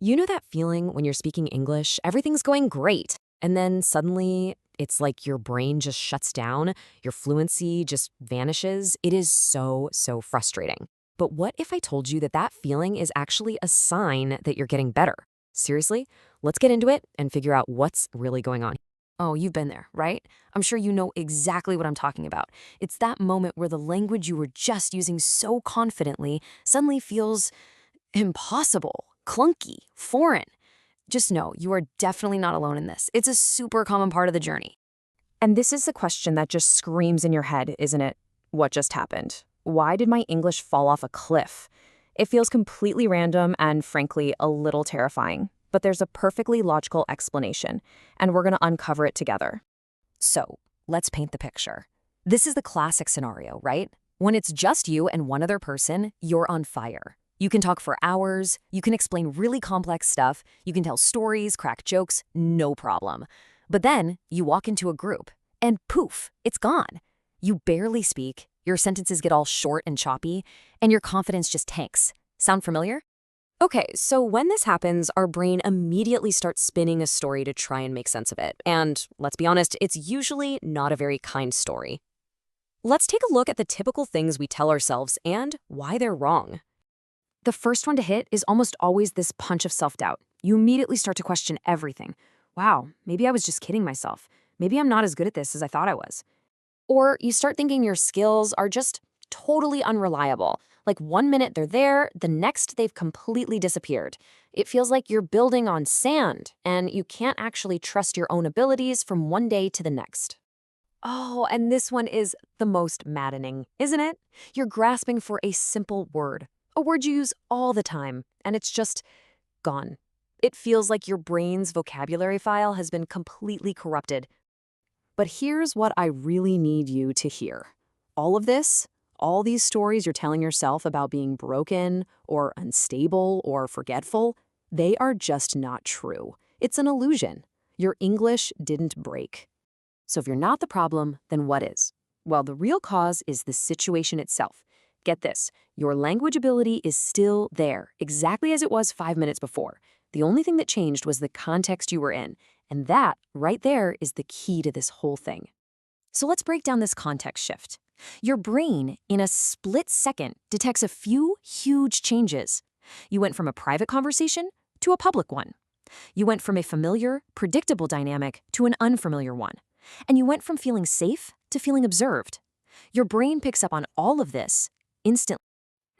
You know that feeling when you're speaking English, everything's going great, and then suddenly it's like your brain just shuts down, your fluency just vanishes? It is so frustrating. But what if I told you that that feeling is actually a sign that you're getting better? Seriously? Let's get into it and figure out what's really going on. Oh, you've been there, right? I'm sure you know exactly what I'm talking about. It's that moment where the language you were just using so confidently suddenly feels impossible, clunky, foreign. Just know you are definitely not alone in this. It's a super common part of the journey. And this is the question that just screams in your head, isn't it? What just happened? Why did my English fall off a cliff? It feels completely random and, frankly, a little terrifying. But there's a perfectly logical explanation, and we're going to uncover it together. So, let's paint the picture. This is the classic scenario, right? When it's just you and one other person, you're on fire. You can talk for hours, you can explain really complex stuff, you can tell stories, crack jokes, no problem. But then you walk into a group, and poof, it's gone. You barely speak, your sentences get all short and choppy, and your confidence just tanks. Sound familiar? Okay, so when this happens, our brain immediately starts spinning a story to try and make sense of it. And let's be honest, it's usually not a very kind story. Let's take a look at the typical things we tell ourselves and why they're wrong. The first one to hit is almost always this punch of self-doubt. You immediately start to question everything. Wow, maybe I was just kidding myself. Maybe I'm not as good at this as I thought I was. Or you start thinking your skills are just totally unreliable. Like one minute they're there, the next they've completely disappeared. It feels like you're building on sand, and you can't actually trust your own abilities from one day to the next. Oh, and this one is the most maddening, isn't it? You're grasping for a simple word, a word you use all the time, and it's just gone. It feels like your brain's vocabulary file has been completely corrupted. But here's what I really need you to hear. All of this, all these stories you're telling yourself about being broken or unstable or forgetful, they are just not true. It's an illusion. Your English didn't break. So if you're not the problem, then what is? Well, the real cause is the situation itself. Get this, your language ability is still there, exactly as it was 5 minutes before. The only thing that changed was the context you were in, and that, right there, is the key to this whole thing. So let's break down this context shift. Your brain, in a split second, detects a few huge changes. You went from a private conversation to a public one. You went from a familiar, predictable dynamic to an unfamiliar one. And you went from feeling safe to feeling observed. Your brain picks up on all of this instantly.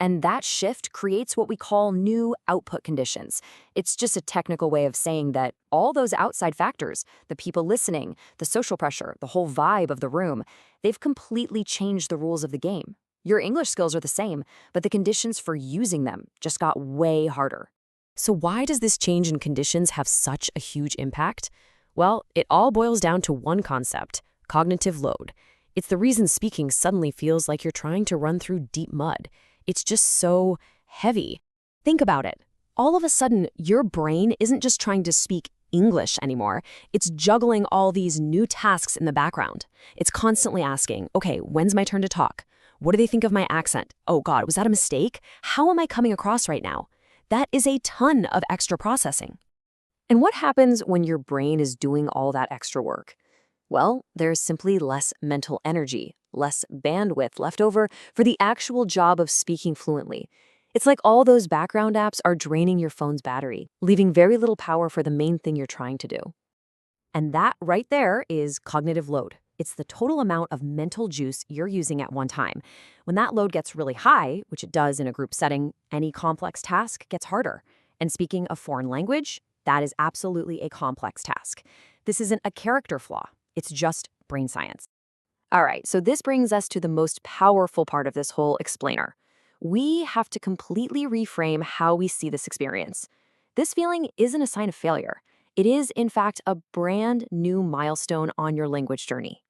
And that shift creates what we call new output conditions. It's just a technical way of saying that all those outside factors, the people listening, the social pressure, the whole vibe of the room, they've completely changed the rules of the game. Your English skills are the same, but the conditions for using them just got way harder. So why does this change in conditions have such a huge impact? Well, it all boils down to one concept: cognitive load. It's the reason speaking suddenly feels like you're trying to run through deep mud. It's just so heavy. Think about it. All of a sudden, your brain isn't just trying to speak English anymore. It's juggling all these new tasks in the background. It's constantly asking, okay, when's my turn to talk? What do they think of my accent? Oh God, was that a mistake? How am I coming across right now? That is a ton of extra processing. And what happens when your brain is doing all that extra work? Well, there's simply less mental energy, less bandwidth left over for the actual job of speaking fluently. It's like all those background apps are draining your phone's battery, leaving very little power for the main thing you're trying to do. And that right there is cognitive load. It's the total amount of mental juice you're using at one time. When that load gets really high, which it does in a group setting, any complex task gets harder. And speaking a foreign language, that is absolutely a complex task. This isn't a character flaw. It's just brain science. All right, so this brings us to the most powerful part of this whole explainer. We have to completely reframe how we see this experience. This feeling isn't a sign of failure. It is, in fact, a brand new milestone on your language journey.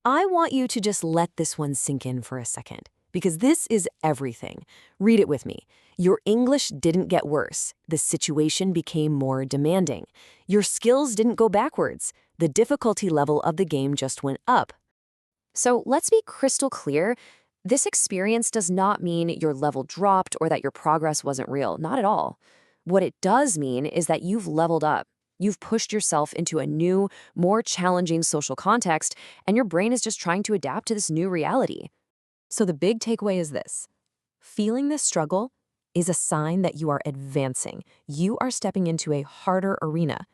I want you to just let this one sink in for a second, because this is everything. Read it with me. Your English didn't get worse. The situation became more demanding. Your skills didn't go backwards. The difficulty level of the game just went up. So let's be crystal clear. This experience does not mean your level dropped or that your progress wasn't real. Not at all. What it does mean is that you've leveled up. You've pushed yourself into a new, more challenging social context, and your brain is just trying to adapt to this new reality. So the big takeaway is this. Feeling this struggle is a sign that you are advancing. You are stepping into a harder arena.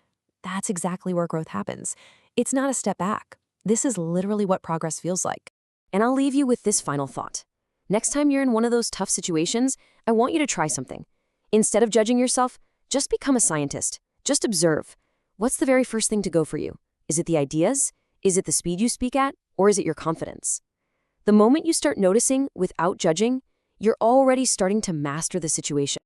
That's exactly where growth happens. It's not a step back. This is literally what progress feels like. And I'll leave you with this final thought. Next time you're in one of those tough situations, I want you to try something. Instead of judging yourself, just become a scientist. Just observe. What's the very first thing to go for you? Is it the ideas? Is it the speed you speak at? Or is it your confidence? The moment you start noticing without judging, you're already starting to master the situation.